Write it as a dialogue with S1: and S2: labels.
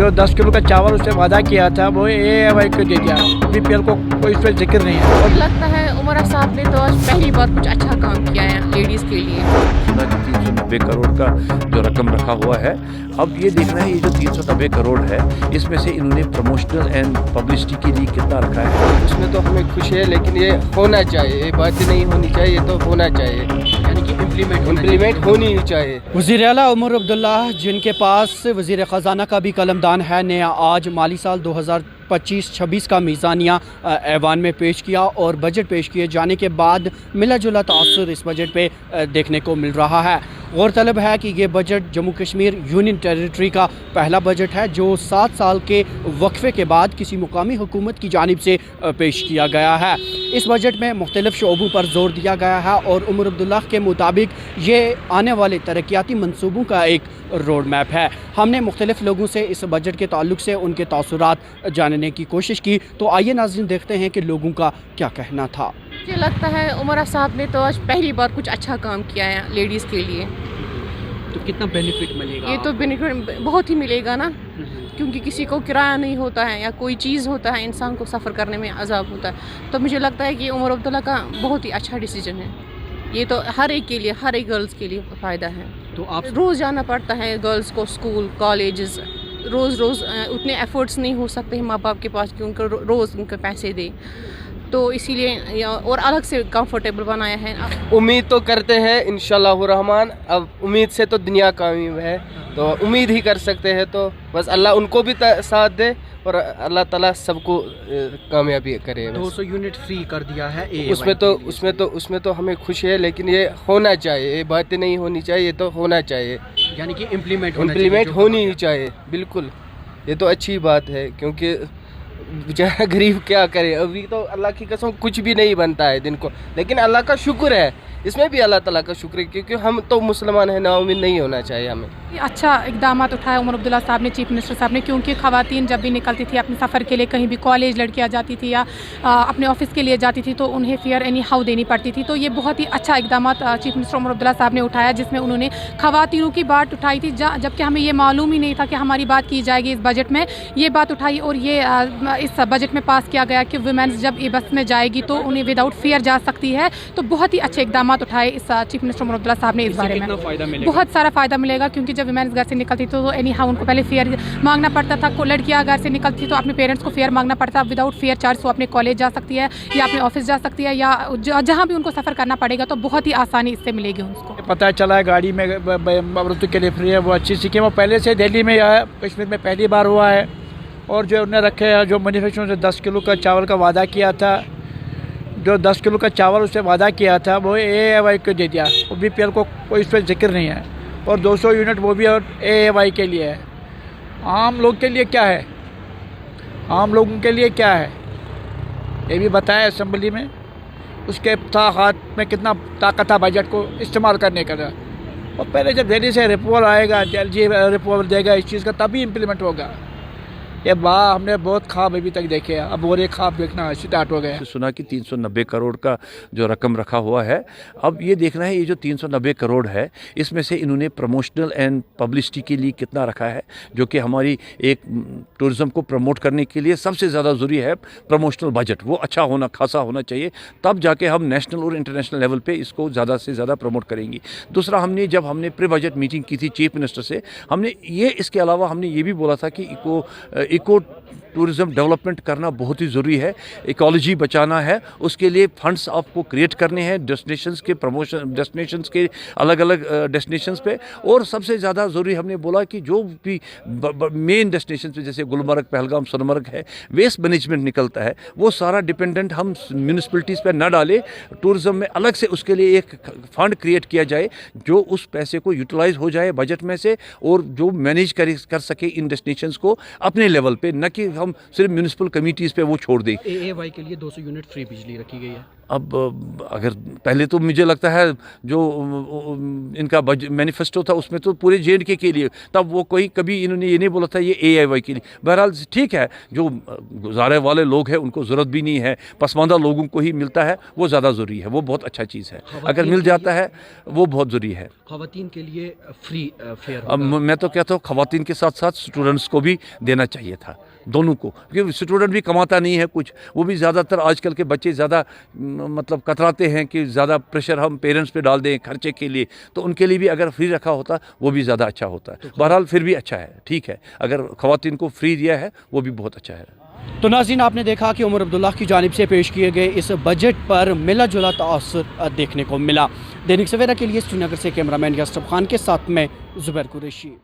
S1: जो 10 किलो का चावल उससे वादा किया था वो AAY को दे दिया। BPL को कोई इस पर जिक्र नहीं है।
S2: और लगता है उमर साहब ने तो आज पहली बार कुछ अच्छा काम किया है लेडीज़ के लिए।
S3: 390 करोड़ का जो रकम रखा हुआ है, अब ये देखना है ये जो 390 करोड़ है इसमें से इन्होंने प्रमोशनल एंड पब्लिसिटी के लिए कितना रखा है।
S4: उसमें तो हमें खुशी है, लेकिन ये होना चाहिए, ये बात नहीं होनी चाहिए, ये तो होना चाहिए,
S1: यानी कि
S4: इम्प्लीमेंट होनी ही चाहिए।
S5: वज़ीर आला उमर अब्दुल्ला जिनके पास वज़ीर ख़जाना का भी कलमदान है ने आज माली साल 2025-26 का मीज़ानिया ऐवान में पेश किया और बजट पेश किए जाने के बाद मिला जुला तासुर इस बजट पे देखने को मिल रहा है। गौरतलब है कि ये budget Jammu Kashmir union territory का पहला बजट है जो 7 साल के वक्फे के बाद किसी मुकामी हुकूमत की जानिब से पेश किया गया है। इस बजट में मुख्तलिफ शोबों पर जोर दिया गया है और उमर अब्दुल्ला के मुताबिक ये आने वाले तरक्याती मनसूबों का एक रोड मैप है। हमने मुख्तलिफ लोगों से इस बजट के ताल्लुक से उनके तासुरात जानने की कोशिश की, तो आइए नाज़रीन देखते हैं कि लोगों का क्या कहना था।
S2: मुझे लगता है उमर साहब ने तो आज पहली बार कुछ अच्छा काम किया है लेडीज़ के लिए।
S5: तो कितना बेनिफिट मिलेगा?
S2: ये तो बेनिफिट बहुत ही मिलेगा ना, क्योंकि किसी को किराया नहीं होता है या कोई चीज़ होता है, इंसान को सफ़र करने में अजाब होता है। तो मुझे लगता है कि उमर अब्दुल्ला का बहुत ही अच्छा डिसीजन है। ये तो हर एक के लिए, हर एक गर्ल्स के लिए फ़ायदा है।
S5: तो आप
S2: रोज़ जाना पड़ता है गर्ल्स को स्कूल कॉलेजेस, रोज़ उतने एफर्ट्स नहीं हो सकते हैं माँ बाप के पास कि उनको रोज़ उनके पैसे दें, तो इसीलिए और अलग से कंफर्टेबल बनाया है।
S4: उम्मीद तो करते हैं इंशाल्लाह रहमान, अब उम्मीद से तो दुनिया कामयाब है, तो उम्मीद ही कर सकते हैं। तो बस अल्लाह उनको भी साथ दे और अल्लाह ताला सबको कामयाबी करे।
S5: 200 यूनिट फ्री कर दिया है
S4: उसमें तो हमें खुशी है, लेकिन ये होना चाहिए, ये बातें नहीं होनी चाहिए, ये तो होना चाहिए,
S5: यानी कि इम्प्लीमेंट
S4: होनी ही चाहिए। बिल्कुल, ये तो अच्छी बात है, क्योंकि बेचारा गरीब क्या करे। अभी तो अल्लाह की कसम कुछ भी नहीं बनता है दिन को, लेकिन अल्लाह का शुक्र है, इसमें भी अल्लाह ताला का शुक्र है, क्योंकि हम तो मुसलमान हैं, नाउमीद नहीं होना चाहिए हमें।
S6: अच्छा इकदाम उठाया उमर अब्दुल्ला साहब ने, चीफ मिनिस्टर साहब ने, क्योंकि ख़वातीन जब भी निकलती थी अपने सफ़र के लिए, कहीं भी कॉलेज लड़कियां जाती थी या अपने ऑफिस के लिए जाती थी, तो उन्हें फेयर एनी हाउ देनी पड़ती थी। तो ये बहुत ही अच्छा इकदाम चीफ मिनिस्टर उमर अब्दुल्ला साहब ने उठाया, जिसमें उन्होंने ख़वातीनों की बात उठाई थी, जबकि हमें ये मालूम ही नहीं था कि हमारी बात की जाएगी इस बजट में। ये बात उठाई और ये इस बजट में पास किया गया कि वुमेन्स जब ई बस में जाएगी तो उन्हें विदाउट फेयर जा सकती है। तो बहुत ही अच्छे इकदाम उठाए इस चीफ मिनिस्टर उमर अब्दुल्ला साहब ने इस बारे में। बहुत सारा फ़ायदा मिलेगा, क्योंकि जब वुमेन्स घर से निकलती तो एनी हाउ उनको पहले फेयर मांगना पड़ता था। लड़कियां घर से निकलती तो अपने पेरेंट्स को फेयर मांगना पड़ता था। विदाउट फेयर चार्ज वो अपने कॉलेज जा सकती है या अपने ऑफिस जा सकती है या जहाँ भी उनको सफ़र करना पड़ेगा, तो बहुत ही आसानी इससे मिलेगी उनको।
S1: पता चला है गाड़ी में औरतों के लिए फ्री है, वो अच्छी सीखी। वो पहले से दिल्ली में या कश्मीर में पहली बार हुआ है। और जो उन्होंने रखे हैं, जो मैन्युफैक्चरर से 10 किलो का चावल का वादा किया था, जो 10 किलो का चावल उससे वादा किया था वो AAY को दे दिया। वो BPL को कोई इस पर जिक्र नहीं है। और 200 यूनिट वो भी और AAY के लिए है। आम लोग के लिए क्या है, आम लोगों के लिए क्या है ये भी बताया असेंबली में। उसके हाथ में कितना ताकत था बजट को इस्तेमाल करने का। और पहले जब दिल्ली से रिपोर्ट आएगा, जल्दी रिपोर्ट देगा इस चीज़ का, तभी इम्प्लीमेंट होगा। ये हमने बहुत ख्वाब अभी तक देखे हैं, अब और एक ख्वाब देखना स्टार्ट हो गया।
S3: सुना कि 390 करोड़ का जो रकम रखा हुआ है, अब ये देखना है ये जो 390 करोड़ है इसमें से इन्होंने प्रमोशनल एंड पब्लिसिटी के लिए कितना रखा है, जो कि हमारी एक टूरिज़्म को प्रमोट करने के लिए सबसे ज़्यादा ज़रूरी है। प्रमोशनल बजट वो अच्छा होना, खासा होना चाहिए, तब जाके हम नेशनल और इंटरनेशनल लेवल पे इसको ज़्यादा से ज़्यादा प्रमोट करेंगे। दूसरा, जब हमने प्री बजट मीटिंग की थी चीफ मिनिस्टर से, हमने ये इसके अलावा हमने ये भी बोला था कि इको टूरिज़्म डेवलपमेंट करना बहुत ही ज़रूरी है। इकोलॉजी बचाना है, उसके लिए फंड्स आपको क्रिएट करने हैं, डेस्टिनेशंस के प्रमोशन, डेस्टिनेशंस के अलग अलग डेस्टिनेशंस पे। और सबसे ज़्यादा ज़रूरी हमने बोला कि जो भी मेन डेस्टिनेशन पे जैसे गुलमर्ग, पहलगाम, सोनमर्ग है, वेस्ट मैनेजमेंट निकलता है, वो सारा डिपेंडेंट हम म्यूनिसिपलिटीज़ पे न डालें। टूरिज़्म में अलग से उसके लिए एक फ़ंड क्रिएट किया जाए जो उस पैसे को यूटिलाइज़ हो जाए बजट में से, और जो मैनेज कर सके इन डेस्टिनेशंस को अपने लेवल लेवल पे, न कि हम सिर्फ म्यूनिसिपल कमिटीज़ पे वो छोड़ दें।
S5: AAY के लिए 200 यूनिट फ्री बिजली रखी गई है।
S3: अब अगर पहले तो मुझे लगता है जो इनका मैनिफेस्टो था उसमें तो पूरे JNK के लिए, तब वो कोई कभी इन्होंने ये नहीं बोला था ये AAY के लिए। बहरहाल ठीक है, जो गुजारे वाले लोग हैं उनको ज़रूरत भी नहीं है, पसमानदा लोगों को ही मिलता है, वो ज़्यादा ज़रूरी है, वो बहुत अच्छा चीज़ है। अगर मिल जाता है वो बहुत ज़रूरी है।
S5: ख़वातीन के लिए फ्री फेयर।
S3: अब मैं तो कहता हूँ ख़वातीन के साथ साथ स्टूडेंट्स को भी देना चाहिए था, दोनों को, क्योंकि स्टूडेंट भी कमाता नहीं है कुछ, वो भी ज़्यादातर आजकल के बच्चे ज़्यादा मतलब कतराते हैं कि ज़्यादा प्रेशर हम पेरेंट्स पे डाल दें खर्चे के लिए, तो उनके लिए भी अगर फ्री रखा होता वो भी ज़्यादा अच्छा होता है। बहरहाल फिर भी अच्छा है, ठीक है, अगर ख़वातीन को फ्री दिया है वो भी बहुत अच्छा है।
S5: तो नाज़रीन, आपने देखा कि उमर अब्दुल्ला की जानिब से पेश किए गए इस बजट पर मिला जुला तासुर देखने को मिला। दैनिक सवेरा के लिए श्रीनगर से कैमरामैन यासर खान के साथ में ज़ुबैर कुरैशी।